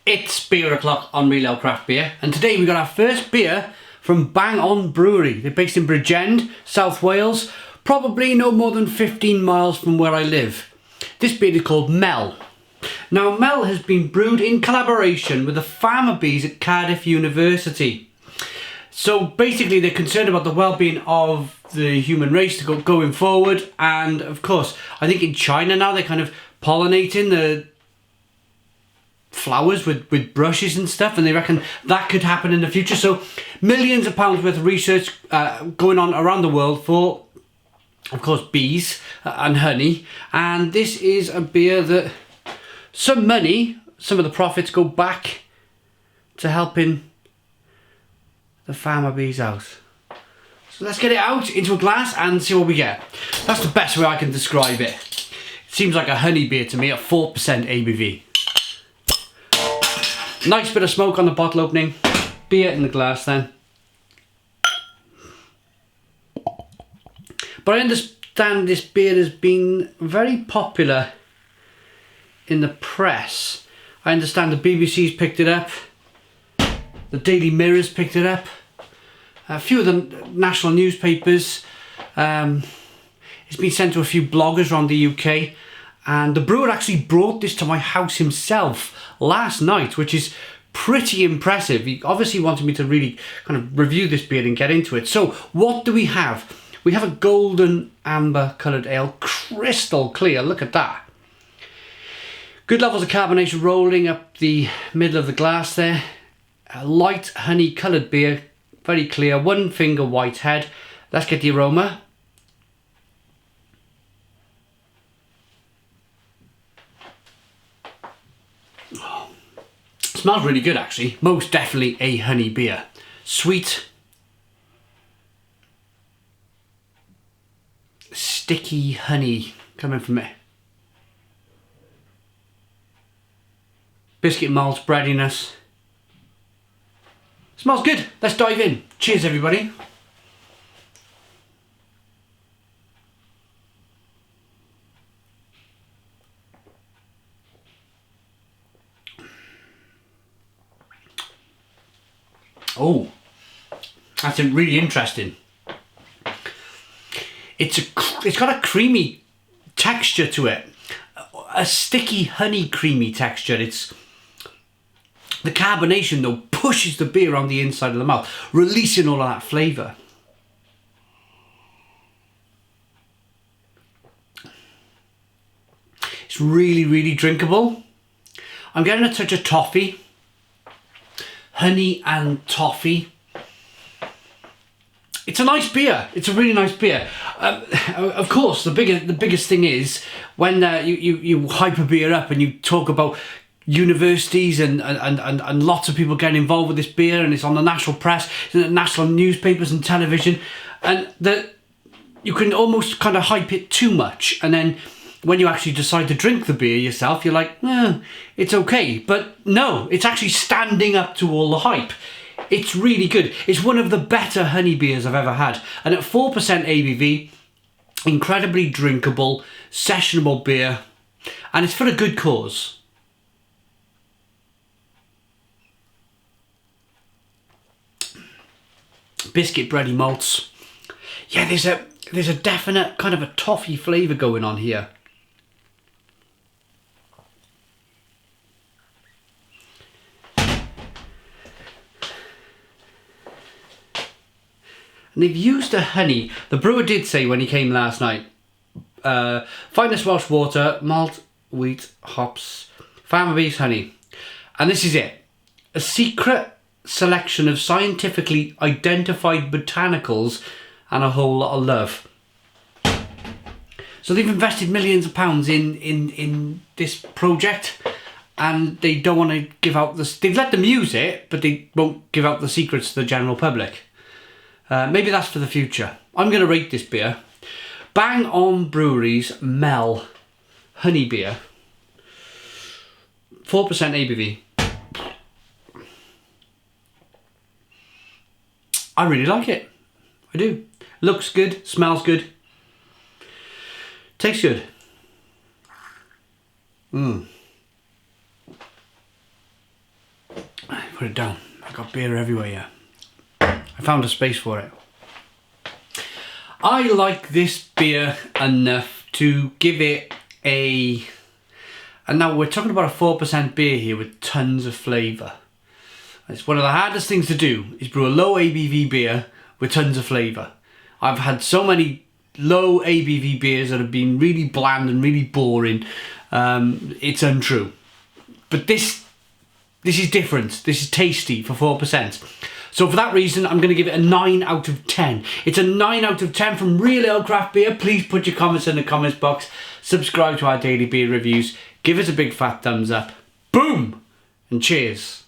It's beer o'clock on Real Ale Craft Beer, and today we got our first beer from Bang On Brewery. They're based in Bridgend, South Wales, probably no more than 15 miles from where I live. This beer is called Mel. Now, Mel has been brewed in collaboration with the farmer bees at Cardiff University. So basically they're concerned about the well-being of the human race going forward, and of course I think in China now they're kind of pollinating the flowers with brushes and stuff, and they reckon that could happen in the future. So millions of pounds worth of research going on around the world for, of course, bees and honey, and this is a beer that some of the profits go back to helping the farmer bees out. So let's get it out into a glass and see what we get. That's the best way I can describe it. It seems like a honey beer to me at 4% ABV. Nice bit of smoke on the bottle opening. Beer in the glass then. But I understand this beer has been very popular in the press. I understand the BBC's picked it up. The Daily Mirror's picked it up. A few of the national newspapers. It's been sent to a few bloggers around the UK. And the brewer actually brought this to my house himself last night, which is pretty impressive. He obviously wanted me to really kind of review this beer and get into it. So what do we have? We have a golden amber coloured ale, crystal clear. Look at that. Good levels of carbonation rolling up the middle of the glass there. A light honey coloured beer, very clear, one finger white head. Let's get the aroma. Oh, smells really good actually. Most definitely a honey beer. Sweet, sticky honey coming from it. Biscuit malt, breadiness. Smells good. Let's dive in. Cheers, everybody. Oh, that's really interesting. It's got a creamy texture to it, a sticky honey creamy texture. It's the carbonation though pushes the beer on the inside of the mouth, releasing all of that flavour. It's really drinkable. I'm getting a touch of toffee. Honey and toffee. It's a nice beer. It's a really nice beer. Of course, the biggest thing is when you hype a beer up and you talk about universities and lots of people getting involved with this beer, and it's on the national press, national newspapers and television, and that you can almost kind of hype it too much, and then when you actually decide to drink the beer yourself, you're like, it's okay. But no, it's actually standing up to all the hype. It's really good. It's one of the better honey beers I've ever had. And at 4% ABV, incredibly drinkable, sessionable beer. And it's for a good cause. Biscuit bready malts. Yeah, there's a definite kind of a toffee flavour going on here. And they've used a honey. The brewer did say when he came last night, finest Welsh water, malt, wheat, hops, farmer bees, honey. And this is it. A secret selection of scientifically identified botanicals and a whole lot of love. So they've invested millions of pounds in this project, and they don't want to give out the... They've let them use it, but they won't give out the secrets to the general public. Maybe that's for the future. I'm going to rate this beer. Bang On Brewery's Mel Honey Beer. 4% ABV. I really like it. I do. Looks good, smells good. Tastes good. put it down. I got beer everywhere here. I found a space for it. I like this beer enough to give it a... And now we're talking about a 4% beer here with tons of flavour. It's one of the hardest things to do, is brew a low ABV beer with tons of flavour. I've had so many low ABV beers that have been really bland and really boring. It's untrue. But this is different. This is tasty for 4%. So for that reason, I'm going to give it a 9 out of 10. It's a 9 out of 10 from Real Ale Craft Beer. Please put your comments in the comments box. Subscribe to our daily beer reviews. Give us a big fat thumbs up. Boom! And cheers.